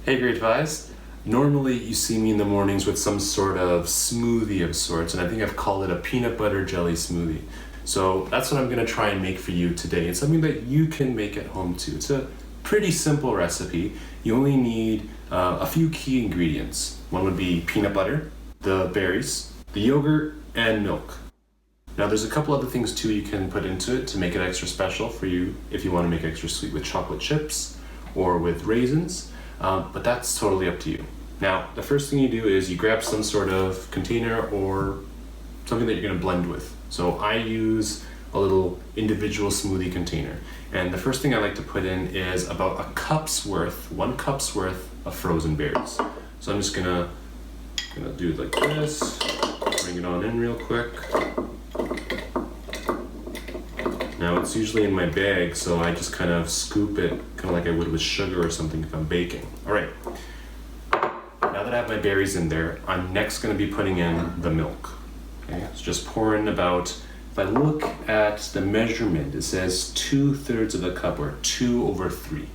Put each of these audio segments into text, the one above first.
Hey, Great Advice. Normally you see me in the mornings with some sort of smoothie of sorts, and I think I've called it a peanut butter jelly smoothie. So that's what I'm gonna try and make for you today. It's something that you can make at home too. It's a pretty simple recipe. You only need a few key ingredients. One would be peanut butter, the berries, the yogurt, and milk. Now there's a couple other things too you can put into it to make it extra special for you if you want to make it extra sweet with chocolate chips or with raisins, but that's totally up to you. Now the first thing you do is you grab some sort of container or something that you're going to blend with. So I use a little individual smoothie container, and the first thing I like to put in is about 1 cup's worth of frozen berries. So I'm just gonna do it like this, bring it on in real quick. Now it's usually in my bag, so I just kind of scoop it, kind of like I would with sugar or something if I'm baking. All right, now that I have my berries in there, I'm next gonna be putting in the milk. Okay, so just pour in about, if I look at the measurement, it says 2/3 of a cup or 2/3,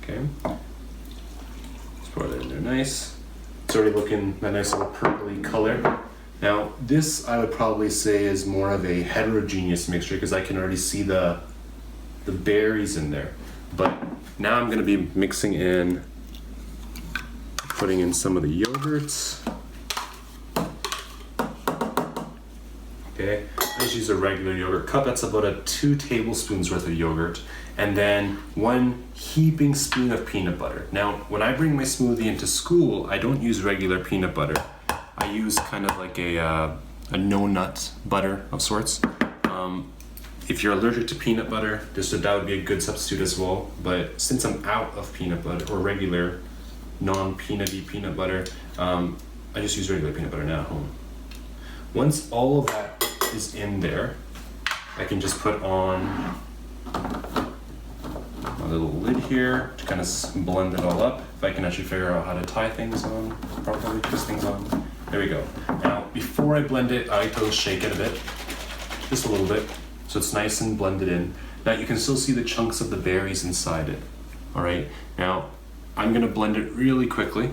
okay? Let's pour that in there nice. It's already looking that nice little purpley color. Now, this I would probably say is more of a heterogeneous mixture because I can already see the berries in there. But now I'm gonna be mixing in, putting in some of the yogurts. Okay, I just use a regular yogurt cup. That's about 2 tablespoons worth of yogurt. And then 1 heaping spoon of peanut butter. Now, when I bring my smoothie into school, I don't use regular peanut butter. I use kind of like a no-nut butter of sorts. If you're allergic to peanut butter, that would be a good substitute as well. But since I'm out of peanut butter or regular non-peanutty peanut butter, I just use regular peanut butter now at home. Once all of that is in there, I can just put on a little lid here to kind of blend it all up. If I can actually figure out how to tie things on properly, twist things on. There we go. Now, before I blend it, I like to shake it a bit, just a little bit, so it's nice and blended in. Now you can still see the chunks of the berries inside it. All right. Now I'm gonna blend it really quickly.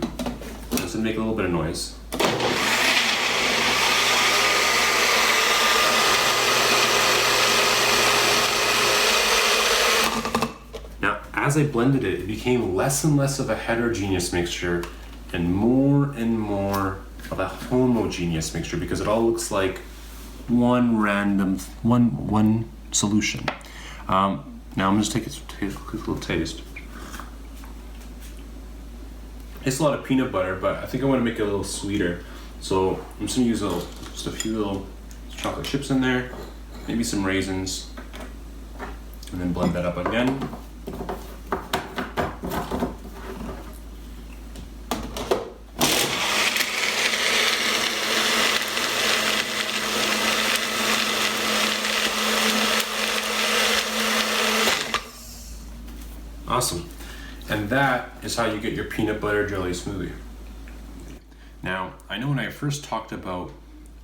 Just to make a little bit of noise. Now, as I blended it, it became less and less of a heterogeneous mixture and more of a homogeneous mixture because it all looks like one solution. Now I'm just take a quick little taste. It's a lot of peanut butter, but I think I want to make it a little sweeter. So I'm just gonna use just a few little chocolate chips in there, maybe some raisins, and then blend that up again. Awesome. And that is how you get your peanut butter jelly smoothie. Now, I know when I first talked about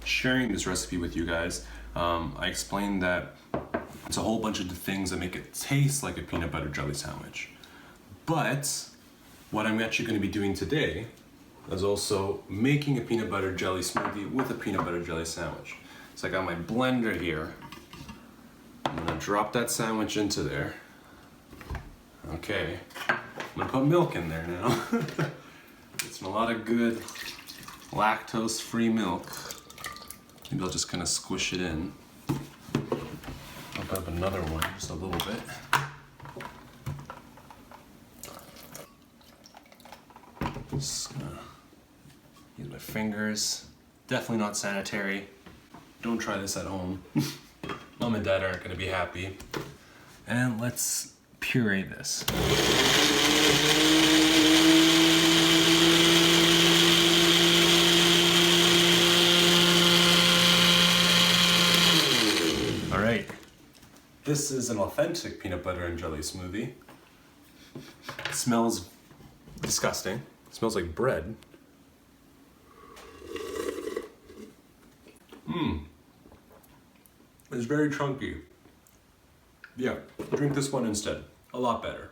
sharing this recipe with you guys, I explained that it's a whole bunch of things that make it taste like a peanut butter jelly sandwich. But what I'm actually going to be doing today is also making a peanut butter jelly smoothie with a peanut butter jelly sandwich. So I got my blender here. I'm going to drop that sandwich into there. Okay, I'm gonna put milk in there now. It's a lot of good lactose-free milk. Maybe I'll just kind of squish it in. I'll put up another one, just a little bit. Just gonna use my fingers. Definitely not sanitary. Don't try this at home. Mom and Dad aren't gonna be happy. And let's puree this. All right, this is an authentic peanut butter and jelly smoothie. It smells disgusting. It smells like bread. It's very chunky. Yeah, drink this one instead. A lot better.